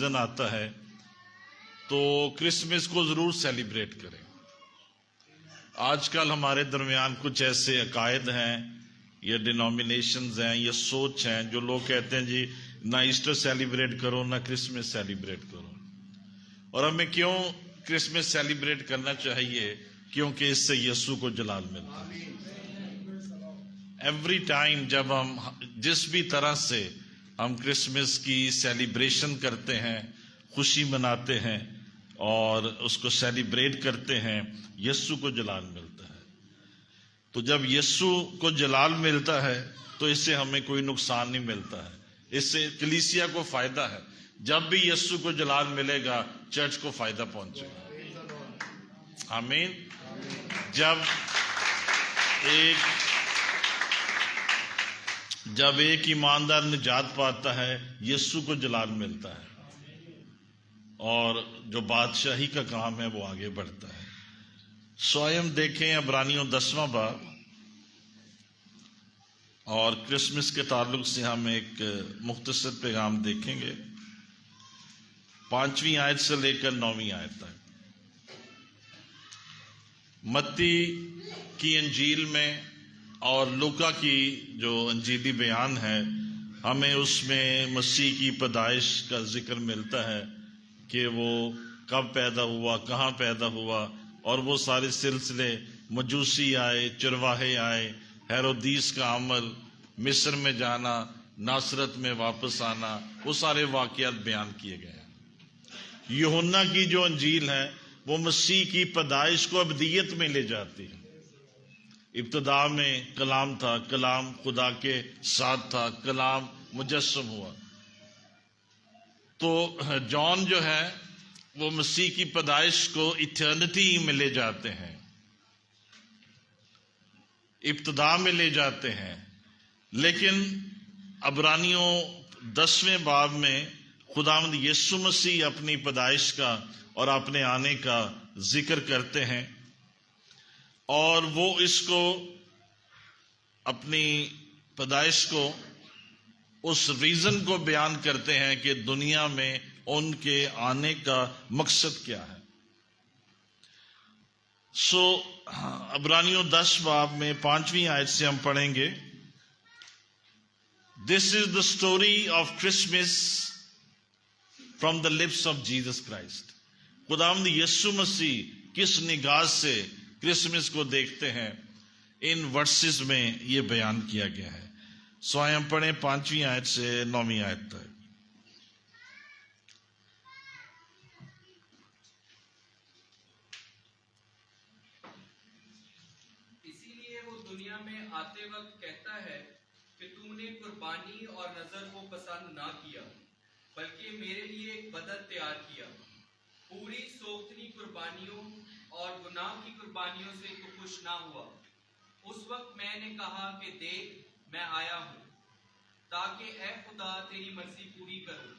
Season آتا ہے تو کرسمس کو ضرور سیلیبریٹ کریں. آج کل ہمارے درمیان کچھ ایسے عقائد ہیں یا ڈینومینیشنز ہیں یا سوچ ہیں جو لوگ کہتے ہیں جی نہ ایسٹر سیلیبریٹ کرو نہ کرسمس سیلیبریٹ کرو. اور ہمیں کیوں کرسمس سیلیبریٹ کرنا چاہیے؟ کیونکہ اس سے یسوع کو جلال ملتا ہے. ایوری ٹائم جب ہم جس بھی طرح سے ہم کرسمس کی سیلیبریشن کرتے ہیں، خوشی مناتے ہیں اور اس کو سیلیبریٹ کرتے ہیں، یسوع کو جلال ملتا ہے. تو جب یسوع کو جلال ملتا ہے تو اس سے ہمیں کوئی نقصان نہیں ملتا ہے، اس سے کلیسیا کو فائدہ ہے. جب بھی یسوع کو جلال ملے گا چرچ کو فائدہ پہنچے گا. آمین. جب ایک ایماندار نجات پاتا ہے یسوع کو جلال ملتا ہے اور جو بادشاہی کا کام ہے وہ آگے بڑھتا ہے. سوئم دیکھیں عبرانیوں 10واں باب، اور کرسمس کے تعلق سے ہم ایک مختصر پیغام دیکھیں گے 5ویں آیت سے لے کر 9ویں آیت تک. متی کی انجیل میں اور لوکا کی جو انجیلی بیان ہے، ہمیں اس میں مسیح کی پیدائش کا ذکر ملتا ہے کہ وہ کب پیدا ہوا، کہاں پیدا ہوا، اور وہ سارے سلسلے، مجوسی آئے، چرواہے آئے، ہیرودیس کا عمل، مصر میں جانا، ناصرت میں واپس آنا، وہ سارے واقعات بیان کیے گئے ہیں. یوحنا کی جو انجیل ہے وہ مسیح کی پیدائش کو ابدیت میں لے جاتی ہے. ابتدا میں کلام تھا، کلام خدا کے ساتھ تھا، کلام مجسم ہوا. تو جان جو ہے وہ مسیح کی پیدائش کو ایٹرنٹی میں لے جاتے ہیں، ابتدا میں لے جاتے ہیں. لیکن عبرانیوں 10ویں باب میں خداوند یسوع مسیح اپنی پیدائش کا اور اپنے آنے کا ذکر کرتے ہیں، اور وہ اس کو اپنی پیدائش کو اس ریزن کو بیان کرتے ہیں کہ دنیا میں ان کے آنے کا مقصد کیا ہے. عبرانیوں 10 باب میں 5ویں آیت سے ہم پڑھیں گے. This is the story of Christmas from the lips of Jesus Christ. خداوند یسوع مسیح کس نگاہ سے کرسمس کو دیکھتے ہیں، ان ورسز میں یہ بیان کیا گیا ہے. سوائے ہم پڑھیں 5ویں آیت سے 9ویں آیت تک. اسی لیے وہ دنیا میں آتے وقت کہتا ہے کہ تم نے قربانی اور نذر کو پسند نہ کیا، بلکہ میرے لیے ایک بدل تیار کیا. پوری سوختنی قربانیوں اور گناہ کی قربانیوں سے تو خوش نہ ہوا. اس وقت میں نے کہا کہ دیکھ میں آیا ہوں تاکہ اے خدا تیری مرضی پوری کروں.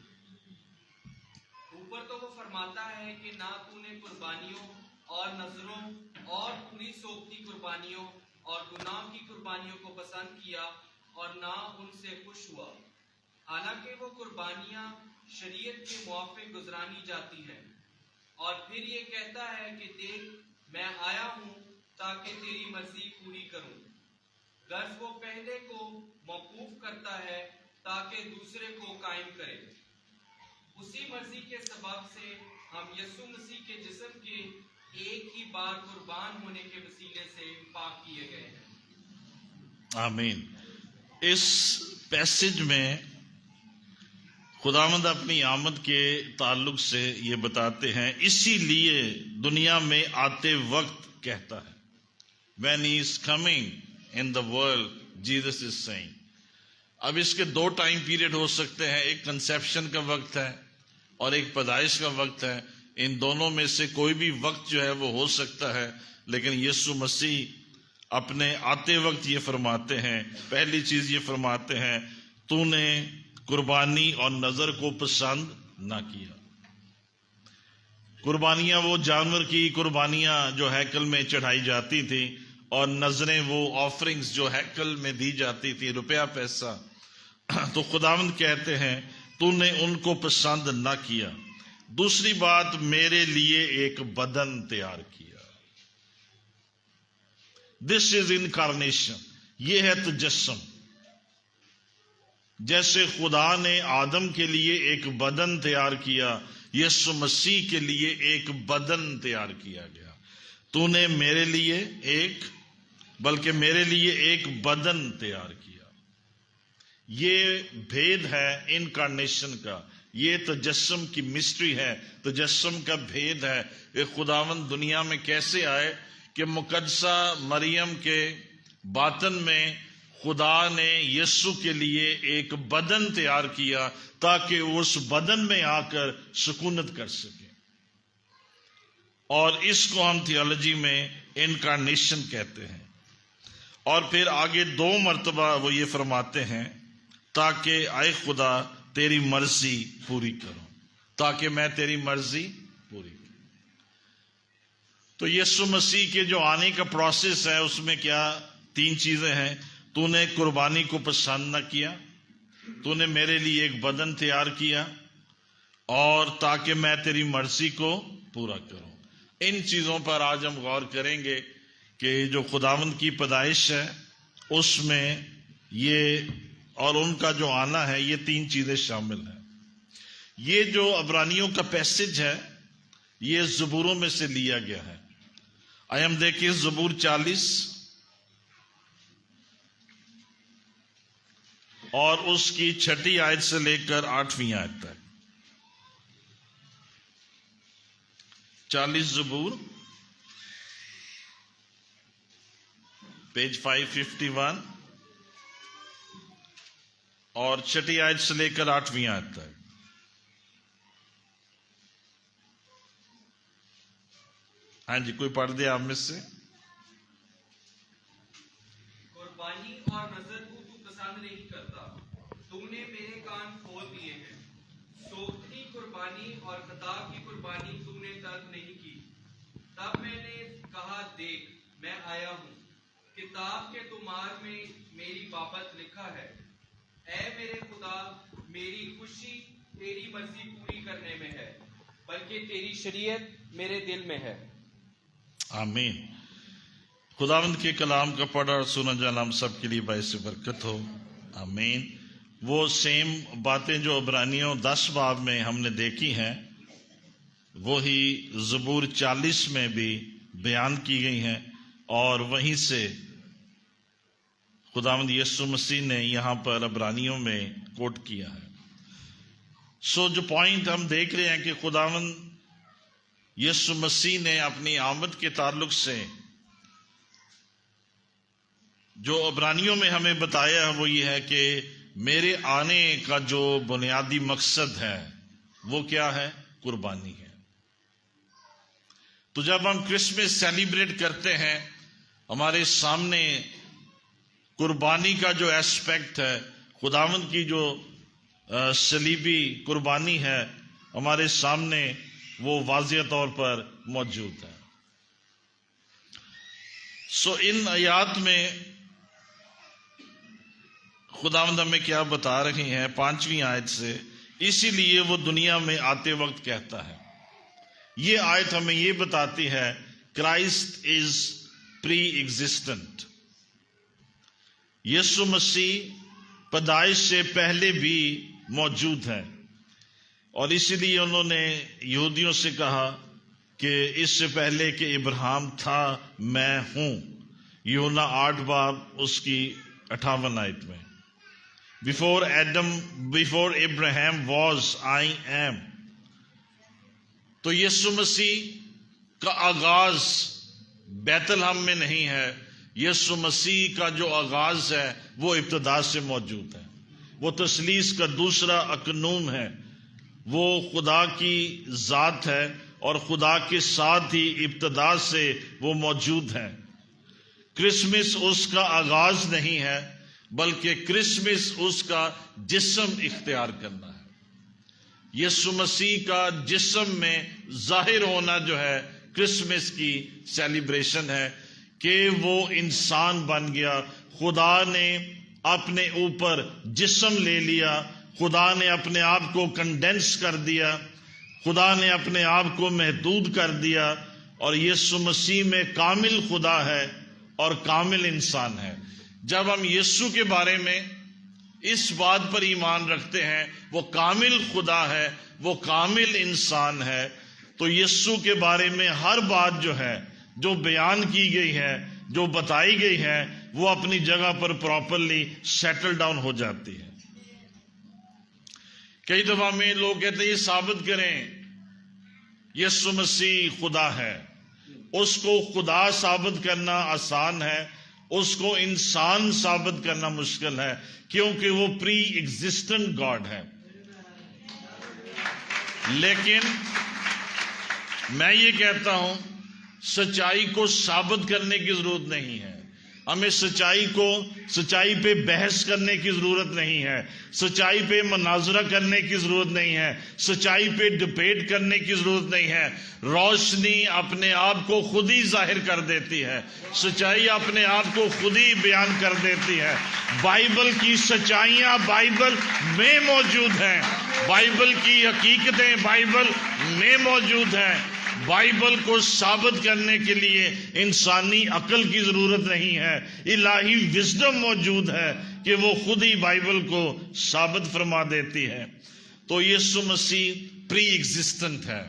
اوپر تو وہ فرماتا ہے کہ نہ تو نے قربانیوں اور نذروں اور پوری سوختنی قربانیوں اور گناہ کی قربانیوں کو پسند کیا اور نہ ان سے خوش ہوا. حالانکہ وہ قربانیاں شریعت کے موافق گزرانی جاتی ہیں. اور پھر یہ کہتا ہے کہ دیکھ میں آیا ہوں تاکہ تیری مرضی پوری کروں. غرض وہ پہلے کو موقوف کرتا ہے تاکہ دوسرے کو قائم کرے. اسی مرضی کے سبب سے ہم یسوع مسیح کے جسم کے ایک ہی بار قربان ہونے کے وسیلے سے پاک کیے گئے ہیں. آمین. اس پیسج میں خداوند اپنی آمد کے تعلق سے یہ بتاتے ہیں، اسی لیے دنیا میں آتے وقت کہتا ہے. When he is coming in the world, Jesus is saying. اب اس کے 2 ٹائم پیریڈ ہو سکتے ہیں، ایک کنسیپشن کا وقت ہے اور ایک پیدائش کا وقت ہے. ان دونوں میں سے کوئی بھی وقت جو ہے وہ ہو سکتا ہے، لیکن یسوع مسیح اپنے آتے وقت یہ فرماتے ہیں، پہلی چیز یہ فرماتے ہیں تو نے قربانی اور نذر کو پسند نہ کیا. قربانیاں وہ جانور کی قربانیاں جو ہیکل میں چڑھائی جاتی تھی، اور نذریں وہ آفرنگز جو ہیکل میں دی جاتی تھی، روپیہ پیسہ. تو خداوند کہتے ہیں تو نے ان کو پسند نہ کیا۔ دوسری بات، میرے لیے ایک بدن تیار کیا۔ دس از انکارنیشن، یہ ہے تجسم۔ جیسے خدا نے آدم کے لیے ایک بدن تیار کیا، یسوع مسیح کے لیے ایک بدن تیار کیا گیا۔ تو نے میرے لیے میرے لیے ایک بدن تیار کیا۔ یہ بھید ہے انکارنیشن کا، یہ تجسم کی مسٹری ہے، تجسم کا بھید ہے کہ خداوند دنیا میں کیسے آئے، کہ مقدسہ مریم کے باطن میں خدا نے یسوع کے لیے ایک بدن تیار کیا تاکہ اس بدن میں آ کر سکونت کر سکے۔ اور اس کو ہم تھیولوجی میں انکارنیشن کہتے ہیں۔ اور پھر آگے 2 مرتبہ وہ یہ فرماتے ہیں، تاکہ اے خدا تیری مرضی پوری کروں، تاکہ میں تیری مرضی پوری کروں۔ تو یسوع مسیح کے جو آنے کا پروسیس ہے، اس میں کیا 3 چیزیں ہیں۔ تو نے قربانی کو پسند نہ کیا، تو نے میرے لیے ایک بدن تیار کیا، اور تاکہ میں تیری مرضی کو پورا کروں۔ ان چیزوں پر آج ہم غور کریں گے کہ جو خداوند کی پیدائش ہے اس میں یہ اور ان کا جو آنا ہے، یہ 3 چیزیں شامل ہیں۔ یہ جو عبرانیوں کا پیسج ہے، یہ زبوروں میں سے لیا گیا ہے۔ آئے ہم دیکھیں زبور 40 اور اس کی 6 آیت سے لے کر 8ویں آیت تک۔ 40 زبور، پیج 551 اور 6 آیت سے لے کر 8ویں آیت تک۔ ہاں جی، کوئی پڑھ دے آپ میں سے۔ قربانی اور نذر کو تو پسند نہیں کرتا، تم نے میرے کان کھول دیے ہیں۔ سوکھتی قربانی اور خطاب کی قربانی تم نے ترک نہیں کی۔ تب میں نے کہا، دیکھ میں آیا ہوں، کتاب کے تمہار میں میری بابت لکھا ہے۔ اے میرے خدا، میری خوشی تیری مرضی پوری کرنے میں ہے، بلکہ تیری شریعت میرے دل میں ہے۔ آمین۔ خداوند کے کلام کا پڑھا اور سنا جانا ہم سب کے لیے باعث برکت ہو۔ آمین۔ وہ سیم باتیں جو عبرانیوں 10 باب میں ہم نے دیکھی ہیں، وہی زبور 40 میں بھی بیان کی گئی ہیں، اور وہیں سے خداوند یسوع مسیح نے یہاں پر عبرانیوں میں کوٹ کیا ہے۔ جو پوائنٹ ہم دیکھ رہے ہیں کہ خداوند یسوع مسیح نے اپنی آمد کے تعلق سے جو عبرانیوں میں ہمیں بتایا ہے، وہ یہ ہے کہ میرے آنے کا جو بنیادی مقصد ہے وہ کیا ہے؟ قربانی ہے۔ تو جب ہم کرسمس سیلیبریٹ کرتے ہیں، ہمارے سامنے قربانی کا جو ایسپیکٹ ہے، خداوند کی جو صلیبی قربانی ہے، ہمارے سامنے وہ واضح طور پر موجود ہے۔ ان آیات میں خداوند ہمیں کیا بتا رہے ہیں 5ویں آیت سے، اسی لیے وہ دنیا میں آتے وقت کہتا ہے۔ یہ آیت ہمیں یہ بتاتی ہے کرائسٹ از پری ایگزسٹنٹ۔ یسوع مسیح پیدائش سے پہلے بھی موجود ہے، اور اسی لیے انہوں نے یہودیوں سے کہا کہ اس سے پہلے کہ ابراہیم تھا میں ہوں، یوحنا 8 باب اس کی 58 آیت میں، before Abraham was I am۔ تو یسوع مسیح کا آغاز بیت الحم میں نہیں ہے، یسوع مسیح کا جو آغاز ہے وہ ابتدا سے موجود ہے۔ وہ تثلیث کا دوسرا اکنوم ہے، وہ خدا کی ذات ہے، اور خدا کے ساتھ ہی ابتدا سے وہ موجود ہے۔ کرسمس اس کا آغاز نہیں ہے، بلکہ کرسمس اس کا جسم اختیار کرنا ہے۔ یسوع مسیح کا جسم میں ظاہر ہونا جو ہے کرسمس کی سیلیبریشن ہے، کہ وہ انسان بن گیا، خدا نے اپنے اوپر جسم لے لیا، خدا نے اپنے آپ کو کنڈینس کر دیا، خدا نے اپنے آپ کو محدود کر دیا، اور یسوع مسیح میں کامل خدا ہے اور کامل انسان ہے۔ جب ہم یسوع کے بارے میں اس بات پر ایمان رکھتے ہیں وہ کامل خدا ہے، وہ کامل انسان ہے، تو یسوع کے بارے میں ہر بات جو ہے، جو بیان کی گئی ہے، جو بتائی گئی ہے، وہ اپنی جگہ پر پراپرلی سیٹل ڈاؤن ہو جاتی ہے۔ کئی دفعہ میں لوگ کہتے ہیں یہ ثابت کریں یسوع مسیح خدا ہے۔ اس کو خدا ثابت کرنا آسان ہے، اس کو انسان ثابت کرنا مشکل ہے، کیونکہ وہ پری ایگزسٹنٹ گاڈ ہے۔ لیکن میں یہ کہتا ہوں سچائی کو ثابت کرنے کی ضرورت نہیں ہے، ہمیں سچائی پہ بحث کرنے کی ضرورت نہیں ہے، سچائی پہ مناظرہ کرنے کی ضرورت نہیں ہے، سچائی پہ ڈبیٹ کرنے کی ضرورت نہیں ہے۔ روشنی اپنے آپ کو خود ہی ظاہر کر دیتی ہے، سچائی اپنے آپ کو خود ہی بیان کر دیتی ہے۔ بائبل کی سچائیاں بائبل میں موجود ہیں، بائبل کی حقیقتیں بائبل میں موجود ہیں۔ بائبل کو ثابت کرنے کے لیے انسانی عقل کی ضرورت نہیں ہے، الہی وزڈم موجود ہے کہ وہ خود ہی بائبل کو ثابت فرما دیتی ہے۔ تو یسوع مسیح پری ایگزسٹنٹ ہے،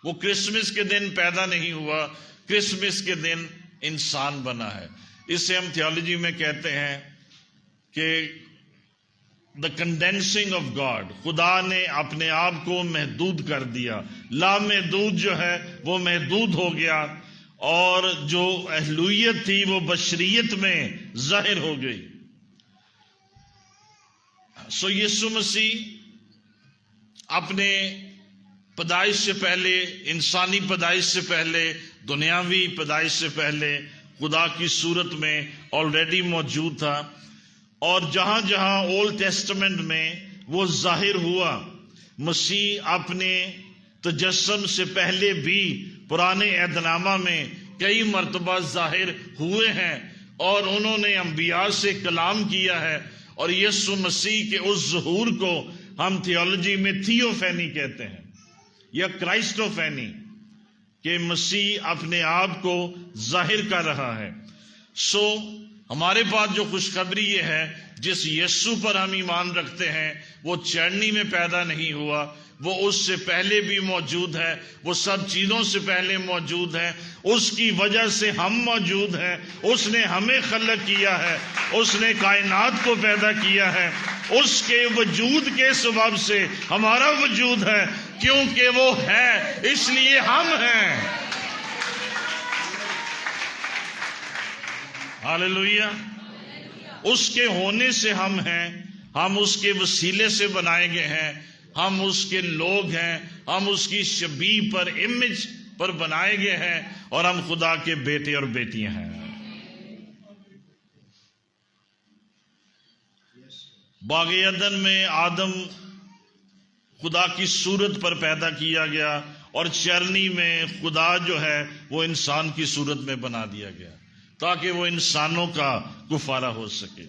وہ کرسمس کے دن پیدا نہیں ہوا، کرسمس کے دن انسان بنا ہے۔ اسے ہم تھیولوجی میں کہتے ہیں کہ دا کنڈینسنگ آف گاڈ، خدا نے اپنے آپ کو محدود کر دیا، لامحدود جو ہے وہ محدود ہو گیا، اور جو الوہیت تھی وہ بشریت میں ظاہر ہو گئی۔ سو یسوع مسیح اپنے پیدائش سے پہلے، انسانی پیدائش سے پہلے، دنیاوی پیدائش سے پہلے خدا کی صورت میں آلریڈی موجود تھا، اور جہاں جہاں اولڈ ٹیسٹمنٹ میں وہ ظاہر ہوا، مسیح اپنے تجسم سے پہلے بھی پرانے عہد نامہ میں کئی مرتبہ ظاہر ہوئے ہیں، اور انہوں نے انبیاء سے کلام کیا ہے، اور یسوع مسیح کے اس ظہور کو ہم تھیولوجی میں تھیوفینی کہتے ہیں یا کرائسٹوفینی، کہ مسیح اپنے آپ کو ظاہر کر رہا ہے۔ سو ہمارے پاس جو خوشخبری یہ ہے، جس یسوع پر ہم ایمان رکھتے ہیں وہ چرنی میں پیدا نہیں ہوا، وہ اس سے پہلے بھی موجود ہے، وہ سب چیزوں سے پہلے موجود ہے، اس کی وجہ سے ہم موجود ہیں، اس نے ہمیں خلق کیا ہے، اس نے کائنات کو پیدا کیا ہے، اس کے وجود کے سبب سے ہمارا وجود ہے، کیونکہ وہ ہے اس لیے ہم ہیں۔ ہاللیلویہ۔ اس کے ہونے سے ہم ہیں، ہم اس کے وسیلے سے بنائے گئے ہیں، ہم اس کے لوگ ہیں، ہم اس کی شبیہ پر، امیج پر بنائے گئے ہیں، اور ہم خدا کے بیٹے اور بیٹیاں ہیں۔ باغ عدن میں آدم خدا کی صورت پر پیدا کیا گیا، اور چرنی میں خدا جو ہے وہ انسان کی صورت میں بنا دیا گیا تاکہ وہ انسانوں کا کفارہ ہو سکے۔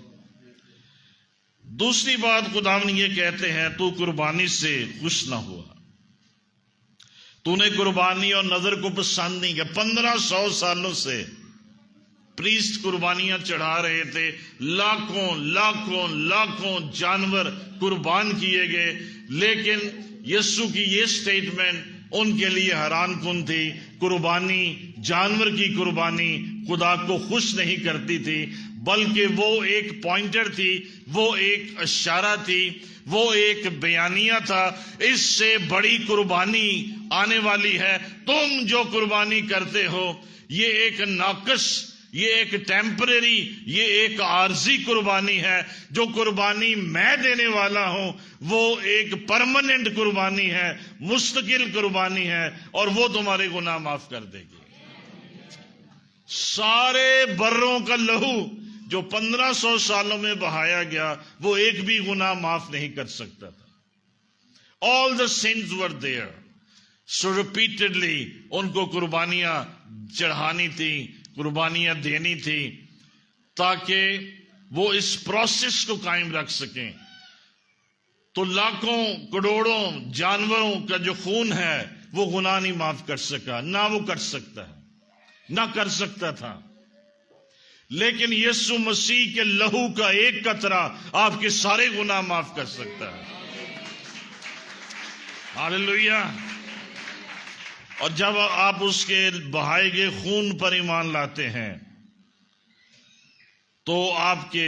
دوسری بات خداوند یہ کہتے ہیں تو قربانی سے خوش نہ ہوا، تو نے قربانی اور نذر کو پسند نہیں کیا۔ 1500 سالوں سے پریسٹ قربانیاں چڑھا رہے تھے، لاکھوں لاکھوں لاکھوں جانور قربان کیے گئے، لیکن یسوع کی یہ سٹیٹمنٹ ان کے لیے حیران کن تھی۔ قربانی، جانور کی قربانی خدا کو خوش نہیں کرتی تھی، بلکہ وہ ایک پوائنٹر تھی، وہ ایک اشارہ تھی، وہ ایک بیانیہ تھا، اس سے بڑی قربانی آنے والی ہے۔ تم جو قربانی کرتے ہو یہ ایک ناقص، یہ ایک ٹیمپرری، یہ ایک عارضی قربانی ہے۔ جو قربانی میں دینے والا ہوں وہ ایک پرماننٹ قربانی ہے، مستقل قربانی ہے، اور وہ تمہارے گناہ معاف کر دے گی۔ سارے بروں کا لہو جو 1500 سالوں میں بہایا گیا وہ ایک بھی گناہ معاف نہیں کر سکتا تھا۔ All the sins were there. So repeatedly ان کو قربانیاں چڑھانی تھی، قربانیاں دینی تھی، تاکہ وہ اس پروسیس کو قائم رکھ سکیں۔ تو لاکھوں کروڑوں جانوروں کا جو خون ہے وہ گناہ نہیں معاف کر سکا، نہ وہ کر سکتا ہے، نہ کر سکتا تھا۔ لیکن یسوع مسیح کے لہو کا ایک قطرہ آپ کے سارے گناہ معاف کر سکتا ہے۔ ہاللیلویہ۔ اور جب آپ اس کے بہائے گئے خون پر ایمان لاتے ہیں تو آپ کے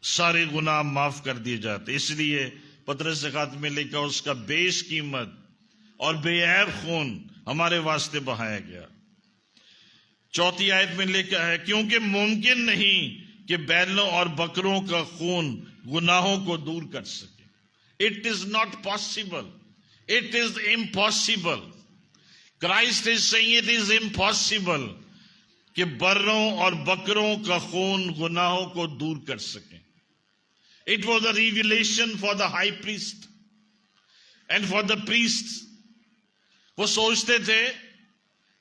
سارے گناہ معاف کر دیے جاتے۔ اس لیے پطرس کے خط میں لکھا اس کا بیش قیمت اور بے عیب خون ہمارے واسطے بہایا گیا۔ چوتھی آیت میں لکھا ہے کیونکہ ممکن نہیں کہ بیلوں اور بکروں کا خون گناہوں کو دور کر سکے۔ It is not possible. It is impossible. Christ is saying it is impossible کہ بروں اور بکروں کا خون گناہوں کو دور کر سکے۔ It was a revelation for the high priest and for the priests. وہ سوچتے تھے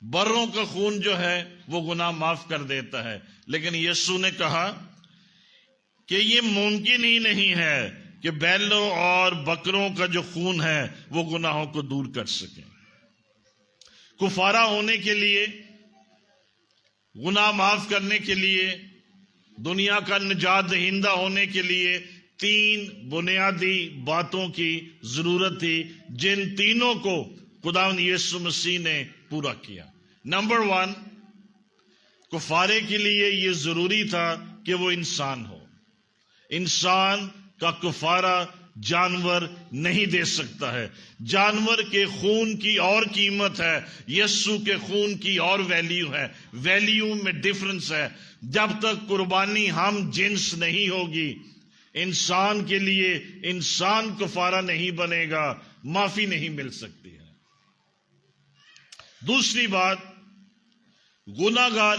بروں کا خون جو ہے وہ گناہ معاف کر دیتا ہے، لیکن یسوع نے کہا کہ یہ ممکن ہی نہیں ہے کہ بیلوں اور بکروں کا جو خون ہے وہ گناہوں کو دور کر سکے۔ کفارہ ہونے کے لیے، گناہ معاف کرنے کے لیے، دنیا کا نجات دہندہ ہونے کے لیے 3 بنیادی باتوں کی ضرورت تھی، جن تینوں کو خداوند یسوع مسیح نے پورا کیا۔ نمبر 1، کفارے کے لیے یہ ضروری تھا کہ وہ انسان ہو۔ انسان کا کفارہ جانور نہیں دے سکتا ہے۔ جانور کے خون کی اور قیمت ہے، یسوع کے خون کی اور ویلیو ہے، ویلیو میں ڈفرنس ہے۔ جب تک قربانی ہم جنس نہیں ہوگی، انسان کے لیے انسان کفارہ نہیں بنے گا، معافی نہیں مل سکتی ہے۔ دوسری بات، گناہگار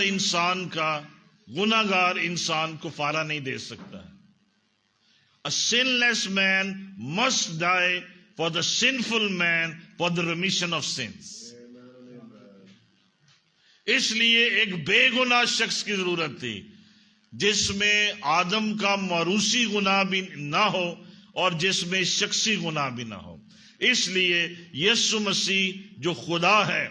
انسان کفارہ نہیں دے سکتا ہے۔ A sinless man must die for the sinful man for the remission of sins. اس لیے ایک بے گناہ شخص کی ضرورت تھی جس میں آدم کا موروثی گناہ بھی نہ ہو اور جس میں شخصی گناہ بھی نہ ہو۔ اس لیے یسوع مسیح جو خدا ہے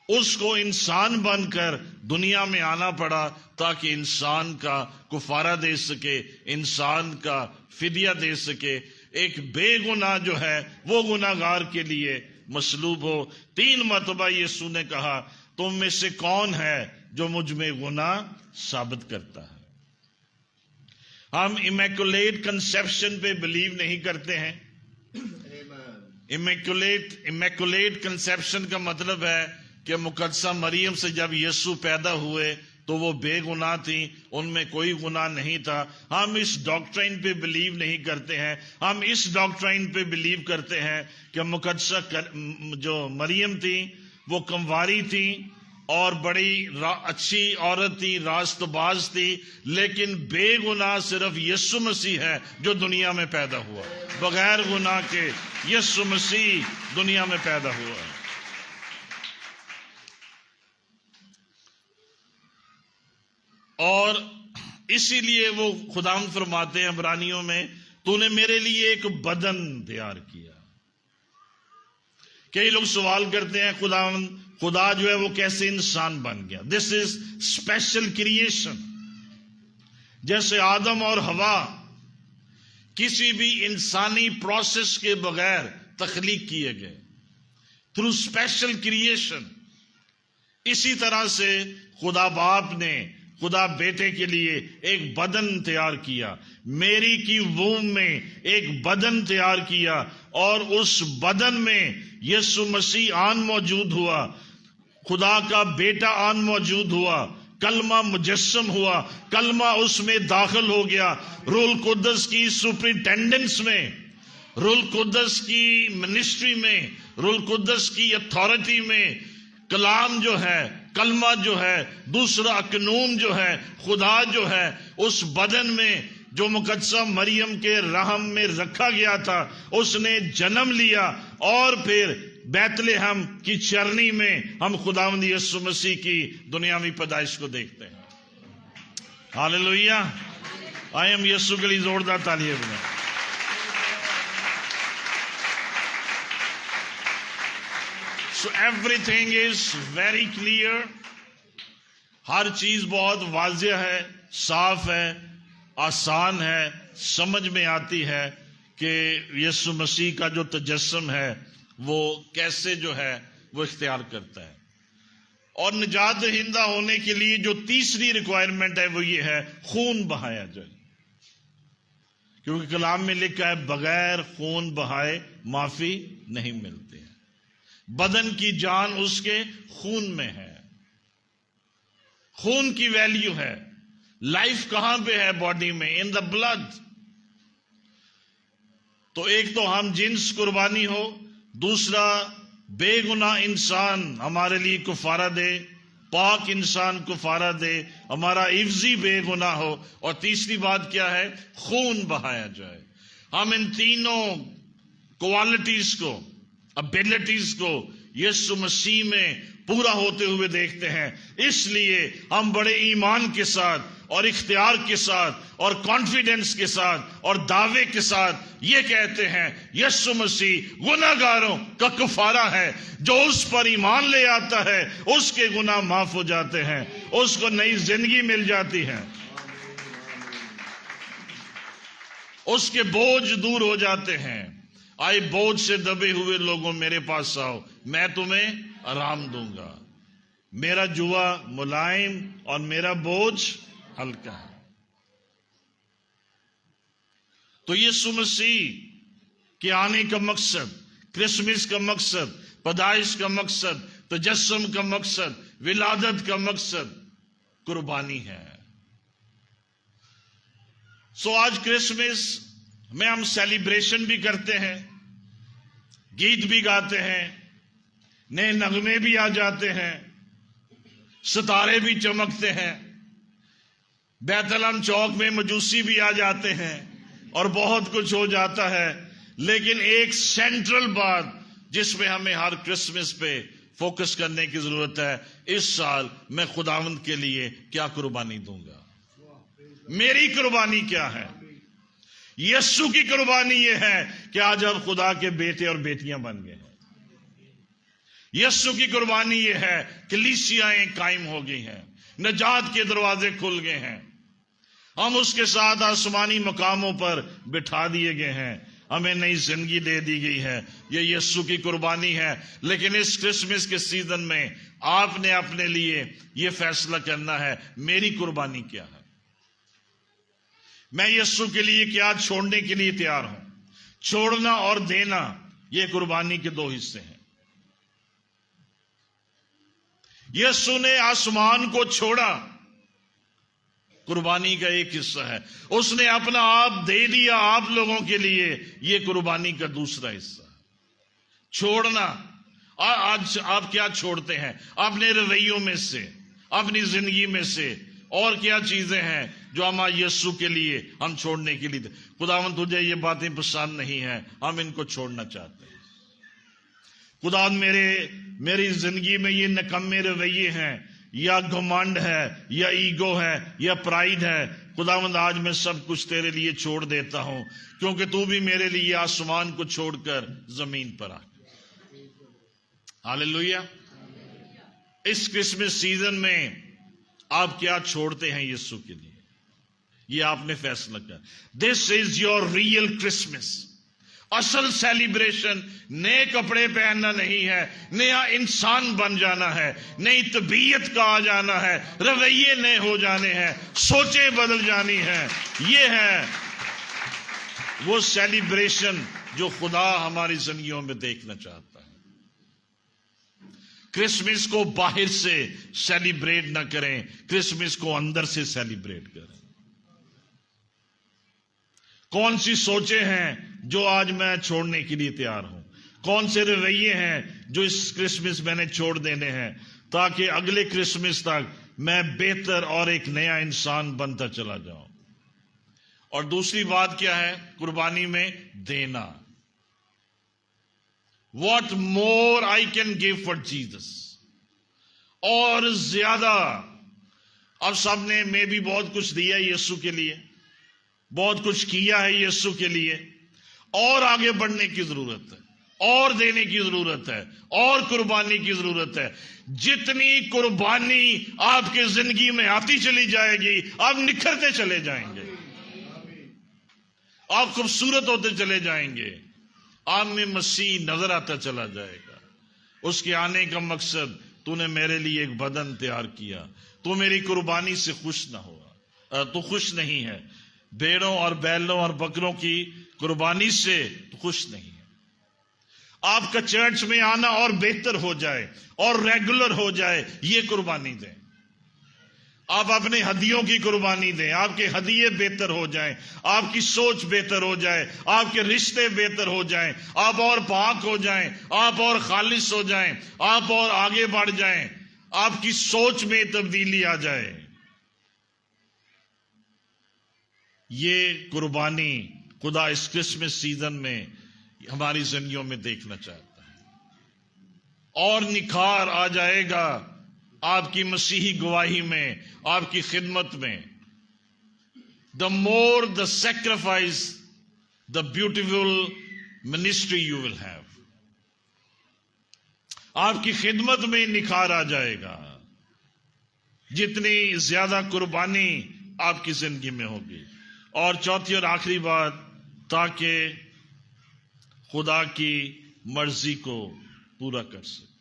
اس کو انسان بن کر دنیا میں آنا پڑا تاکہ انسان کا کفارہ دے سکے، انسان کا فدیہ دے سکے۔ ایک بے گناہ جو ہے وہ گناہگار کے لیے مصلوب ہو۔ 3 مرتبہ یسوع نے کہا تم میں سے کون ہے جو مجھ میں گناہ ثابت کرتا ہے؟ ہم امیکولیٹ کنسیپشن پہ بلیو نہیں کرتے ہیں۔ امیکولیٹ کنسیپشن کا مطلب ہے کہ مقدسہ مریم سے جب یسوع پیدا ہوئے تو وہ بے گناہ تھیں، ان میں کوئی گناہ نہیں تھا۔ ہم اس ڈاکٹرائن پہ بلیو نہیں کرتے ہیں۔ ہم اس ڈاکٹرائن پہ بلیو کرتے ہیں کہ مقدسہ جو مریم تھی وہ کنواری تھی اور بڑی اچھی عورت تھی، راست باز تھی، لیکن بے گناہ صرف یسوع مسیح ہے جو دنیا میں پیدا ہوا۔ بغیر گناہ کے یسوع مسیح دنیا میں پیدا ہوا ہے۔ اور اسی لیے وہ خداوند فرماتے ہیں عبرانیوں میں تو نے میرے لیے ایک بدن تیار کیا۔ کئی لوگ سوال کرتے ہیں خدا جو ہے وہ کیسے انسان بن گیا؟ دس از اسپیشل کریشن۔ جیسے آدم اور حوا کسی بھی انسانی پروسیس کے بغیر تخلیق کیے گئے تھرو اسپیشل کریشن، اسی طرح سے خدا باپ نے خدا بیٹے کے لیے ایک بدن تیار کیا، میری کی ووم میں ایک بدن تیار کیا، اور اس بدن میں یسوع مسیح آن موجود ہوا، خدا کا بیٹا آن موجود ہوا، کلمہ مجسم ہوا، کلمہ اس میں داخل ہو گیا، روح القدس کی سپرنٹینڈنس میں، روح القدس کی منسٹری میں، روح القدس کی اتھارٹی میں، کلام جو ہے، کلمہ جو ہے، دوسرا اکنون جو ہے، خدا جو ہے اس بدن میں جو مقدسہ مریم کے رحم میں رکھا گیا تھا اس نے جنم لیا، اور پھر بیت لحم کی چرنی میں ہم خداوند یسوع مسیح کی دنیاوی پیدائش کو دیکھتے ہیں۔ ہاللیلویہ۔ آئے ہم یسوع کے لیے زوردار تالیاں بجائیں۔ So everything is very clear. ہر چیز بہت واضح ہے، صاف ہے، آسان ہے، سمجھ میں آتی ہے کہ یسوع مسیح کا جو تجسم ہے وہ کیسے جو ہے وہ اختیار کرتا ہے. اور نجات دہندہ ہونے کے لیے جو تیسری ریکوائرمنٹ ہے وہ یہ ہے، خون بہایا جائے. کیونکہ کلام میں لکھا ہے بغیر خون بہائے معافی نہیں ملتی ہے. بدن کی جان اس کے خون میں ہے. خون کی ویلیو ہے. لائف کہاں پہ ہے؟ باڈی میں، ان دا بلڈ. تو ایک تو ہم جنس قربانی ہو، دوسرا بے گناہ انسان ہمارے لیے کفارہ دے، پاک انسان کفارہ دے، ہمارا عوضی بے گناہ ہو، اور تیسری بات کیا ہے؟ خون بہایا جائے. ہم ان تینوں کوالٹیز کو، ابیلٹیز کو یسوع مسیح میں پورا ہوتے ہوئے دیکھتے ہیں. اس لیے ہم بڑے ایمان کے ساتھ اور اختیار کے ساتھ اور کانفیڈنس کے ساتھ اور دعوے کے ساتھ یہ کہتے ہیں یسوع مسیح گناہ گاروں کا کفارہ ہے. جو اس پر ایمان لے آتا ہے اس کے گناہ معاف ہو جاتے ہیں، اس کو نئی زندگی مل جاتی ہے، اس کے بوجھ دور ہو جاتے ہیں. آئے بوجھ سے دبے ہوئے لوگوں میرے پاس آؤ، میں تمہیں آرام دوں گا. میرا جوا ملائم اور میرا بوجھ ہلکا ہے. تو یسوع مسیح کے آنے کا مقصد، کرسمس کا مقصد، پیدائش کا مقصد، تجسم کا مقصد، ولادت کا مقصد قربانی ہے. سو آج کرسمس میں ہم سیلیبریشن بھی کرتے ہیں، گیت بھی گاتے ہیں، نئے نغمے بھی آ جاتے ہیں، ستارے بھی چمکتے ہیں، بیت الحم چوک میں مجوسی بھی آ جاتے ہیں، اور بہت کچھ ہو جاتا ہے. لیکن ایک سینٹرل بات جس پہ ہمیں ہر کرسمس پہ فوکس کرنے کی ضرورت ہے، اس سال میں خداوند کے لیے کیا قربانی دوں گا؟ میری قربانی کیا ہے؟ یسوع کی قربانی یہ ہے کہ آج ہم خدا کے بیٹے اور بیٹیاں بن گئے ہیں. یسوع کی قربانی یہ ہے کلیسیاں قائم ہو گئی ہیں، نجات کے دروازے کھل گئے ہیں، ہم اس کے ساتھ آسمانی مقاموں پر بٹھا دیے گئے ہیں، ہمیں نئی زندگی دے دی گئی ہے. یہ یسوع کی قربانی ہے. لیکن اس کرسمس کے سیزن میں آپ نے اپنے لیے یہ فیصلہ کرنا ہے، میری قربانی کیا ہے؟ میں یسوع کے لیے کیا چھوڑنے کے لیے تیار ہوں؟ چھوڑنا اور دینا یہ قربانی کے دو حصے ہیں. یسوع نے آسمان کو چھوڑا، قربانی کا ایک حصہ ہے. اس نے اپنا آپ دے دیا آپ لوگوں کے لیے، یہ قربانی کا دوسرا حصہ ہے. چھوڑنا. آج آپ کیا چھوڑتے ہیں؟ اپنے رویوں میں سے، اپنی زندگی میں سے، اور کیا چیزیں ہیں جو ہم یسوع کے لیے ہم چھوڑنے کے لیے؟ خداوند تجھے یہ باتیں پسند نہیں ہیں، ہم ان کو چھوڑنا چاہتے ہیں. خداوند میری زندگی میں یہ نکمے رویے ہیں، یا گھمنڈ ہے، یا ایگو ہے، یا پرائیڈ ہے، خداوند آج میں سب کچھ تیرے لیے چھوڑ دیتا ہوں، کیونکہ تو بھی میرے لیے آسمان کو چھوڑ کر زمین پر آ. ہاللیلویا. اس کرسمس سیزن میں آپ کیا چھوڑتے ہیں یسوع کے لیے؟ یہ آپ نے فیصلہ کر. دس از یور ریئل کرسمس. اصل سیلیبریشن نئے کپڑے پہننا نہیں ہے، نیا انسان بن جانا ہے، نئی طبیعت کا آ جانا ہے، رویے نئے ہو جانے ہیں، سوچیں بدل جانی ہیں. یہ ہے وہ سیلیبریشن جو خدا ہماری زندگیوں میں دیکھنا چاہتا ہے. کرسمس کو باہر سے سیلیبریٹ نہ کریں، کرسمس کو اندر سے سیلیبریٹ کریں. کون سی سوچیں ہیں جو آج میں چھوڑنے کے لیے تیار ہوں؟ کون سے رویے ہیں جو اس کرسمس میں نے چھوڑ دینے ہیں، تاکہ اگلے کرسمس تک میں بہتر اور ایک نیا انسان بنتا چلا جاؤں. اور دوسری بات کیا ہے قربانی میں؟ دینا. What more I can give for Jesus. اور زیادہ. اب سب نے میں بھی بہت کچھ دیا یسوع کے لیے، بہت کچھ کیا ہے یسوع کے لیے، اور آگے بڑھنے کی ضرورت ہے، اور دینے کی ضرورت ہے، اور قربانی کی ضرورت ہے۔ جتنی قربانی آپ کے زندگی میں آتی چلی جائے گی، آپ نکھرتے چلے جائیں گے، آپ خوبصورت ہوتے چلے جائیں گے، آپ میں مسیح نظر آتا چلا جائے گا۔ اس کے آنے کا مقصد، تو نے میرے لیے ایک بدن تیار کیا، تو میری قربانی سے خوش نہ ہوا، تو خوش نہیں ہے، بھیڑوں اور بیلوں اور بکروں کی قربانی سے تو خوش نہیں ہے۔ آپ کا چرچ میں آنا اور بہتر ہو جائے اور ریگولر ہو جائے، یہ قربانی دیں۔ آپ اپنے ہدیوں کی قربانی دیں، آپ کے ہدیے بہتر ہو جائیں، آپ کی سوچ بہتر ہو جائے، آپ کے رشتے بہتر ہو جائیں، آپ اور پاک ہو جائیں، آپ اور خالص ہو جائیں، آپ اور آگے بڑھ جائیں، آپ کی سوچ میں تبدیلی آ جائے۔ یہ قربانی خدا اس کرسمس سیزن میں ہماری زندگیوں میں دیکھنا چاہتا ہے، اور نکھار آ جائے گا آپ کی مسیحی گواہی میں، آپ کی خدمت میں۔ The more the sacrifice, the beautiful ministry you will have. آپ کی خدمت میں نکھار آ جائے گا، جتنی زیادہ قربانی آپ کی زندگی میں ہوگی۔ اور چوتھی اور آخری بات، تاکہ خدا کی مرضی کو پورا کر سکے۔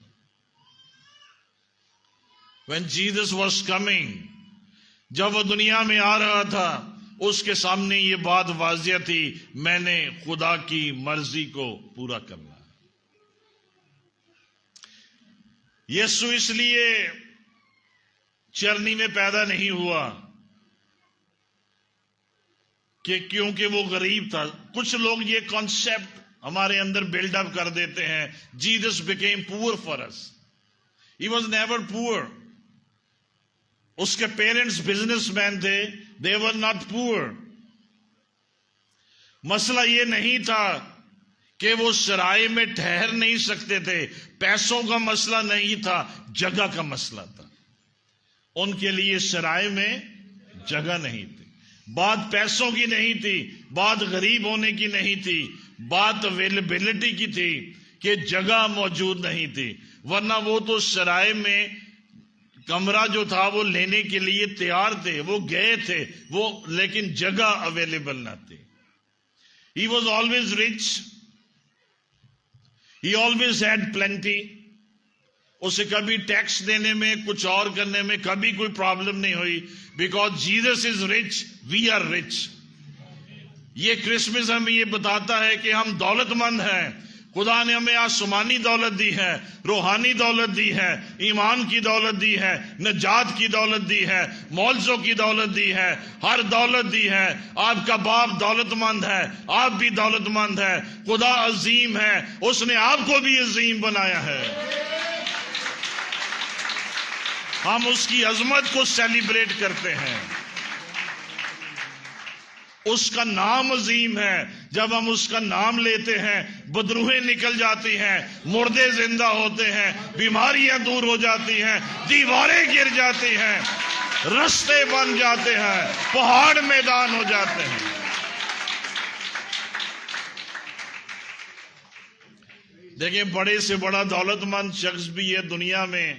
When Jesus was coming، جب وہ دنیا میں آ رہا تھا، اس کے سامنے یہ بات واضح تھی، میں نے خدا کی مرضی کو پورا کرنا ہے۔ یسوع اس لیے چرنی میں پیدا نہیں ہوا کہ کیونکہ وہ غریب تھا۔ کچھ لوگ یہ کانسیپٹ ہمارے اندر بلڈ اپ کر دیتے ہیں، Jesus became poor for us. He was never poor. اس کے پیرنٹس بزنس مین تھے، they were not poor. مسئلہ یہ نہیں تھا کہ وہ سرائے میں ٹھہر نہیں سکتے تھے، پیسوں کا مسئلہ نہیں تھا، جگہ کا مسئلہ تھا۔ ان کے لیے سرائے میں جگہ نہیں تھی۔ بات پیسوں کی نہیں تھی، بات غریب ہونے کی نہیں تھی، بات اویلیبلٹی کی تھی کہ جگہ موجود نہیں تھی، ورنہ وہ تو سرائے میں کمرہ جو تھا وہ لینے کے لیے تیار تھے، وہ گئے تھے، وہ لیکن جگہ اویلیبل نہ تھی۔ He was always rich. He always had plenty. اسے کبھی ٹیکس دینے میں، کچھ اور کرنے میں کبھی کوئی پرابلم نہیں ہوئی، because Jesus is rich, we are rich. یہ کرسمس ہمیں یہ بتاتا ہے کہ ہم دولت مند ہیں۔ خدا نے ہمیں آسمانی دولت دی ہے، روحانی دولت دی ہے، ایمان کی دولت دی ہے، نجات کی دولت دی ہے، معجزوں کی دولت دی ہے، ہر دولت دی ہے۔ آپ کا باپ دولت مند ہے، آپ بھی دولت مند ہے۔ خدا عظیم ہے، اس نے آپ کو بھی عظیم بنایا ہے۔ ہم اس کی عظمت کو سیلیبریٹ کرتے ہیں۔ اس کا نام عظیم ہے۔ جب ہم اس کا نام لیتے ہیں، بدروہیں نکل جاتی ہیں، مردے زندہ ہوتے ہیں، بیماریاں دور ہو جاتی ہیں، دیواریں گر جاتی ہیں، رستے بن جاتے ہیں، پہاڑ میدان ہو جاتے ہیں۔ دیکھیں، بڑے سے بڑا دولت مند شخص بھی ہے دنیا میں،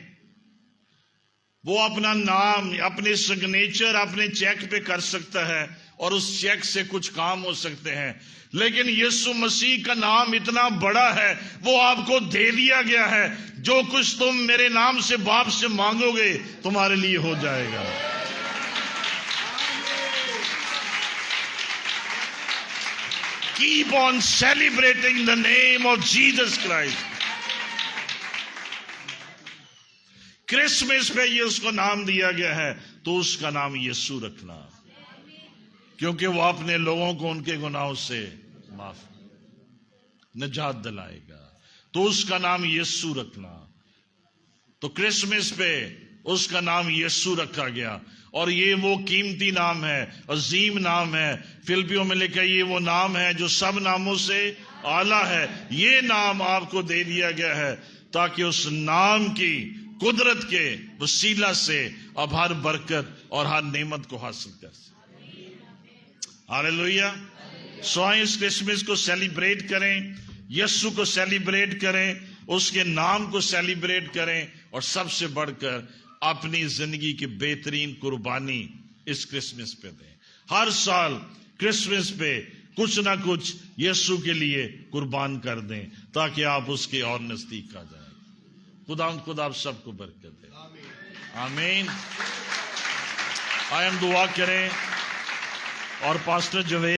وہ اپنا نام، اپنے سگنیچر اپنے چیک پہ کر سکتا ہے اور اس چیک سے کچھ کام ہو سکتے ہیں، لیکن یسوع مسیح کا نام اتنا بڑا ہے، وہ آپ کو دے دیا گیا ہے۔ جو کچھ تم میرے نام سے باپ سے مانگو گے تمہارے لیے ہو جائے گا۔ Keep on celebrating the name of Jesus Christ. Christmas پہ یہ اس کو نام دیا گیا ہے، تو اس کا نام یسوع رکھنا، کیونکہ وہ اپنے لوگوں کو ان کے گناہوں سے معاف نجات دلائے گا، تو اس کا نام یسوع رکھنا۔ تو کرسمس پہ اس کا نام یسوع رکھا گیا، اور یہ وہ قیمتی نام ہے، عظیم نام ہے۔ فلپیوں میں لکھا یہ وہ نام ہے جو سب ناموں سے اعلیٰ ہے۔ یہ نام آپ کو دے دیا گیا ہے تاکہ اس نام کی قدرت کے وسیلہ سے اب ہر برکت اور ہر نعمت کو حاصل کر سکیں۔ ہاللیلویا۔ سو آئیں اس کرسمس کو سیلیبریٹ کریں، یسوع کو سیلیبریٹ کریں، اس کے نام کو سیلیبریٹ کریں، اور سب سے بڑھ کر اپنی زندگی کی بہترین قربانی اس کرسمس پہ دیں۔ ہر سال کرسمس پہ کچھ نہ کچھ یسوع کے لیے قربان کر دیں تاکہ آپ اس کے اور نزدیک آ جائیں۔ خدا آپ سب کو برکت دے، آمین۔ آئیں ہم دعا کریں اور پاسٹر جوید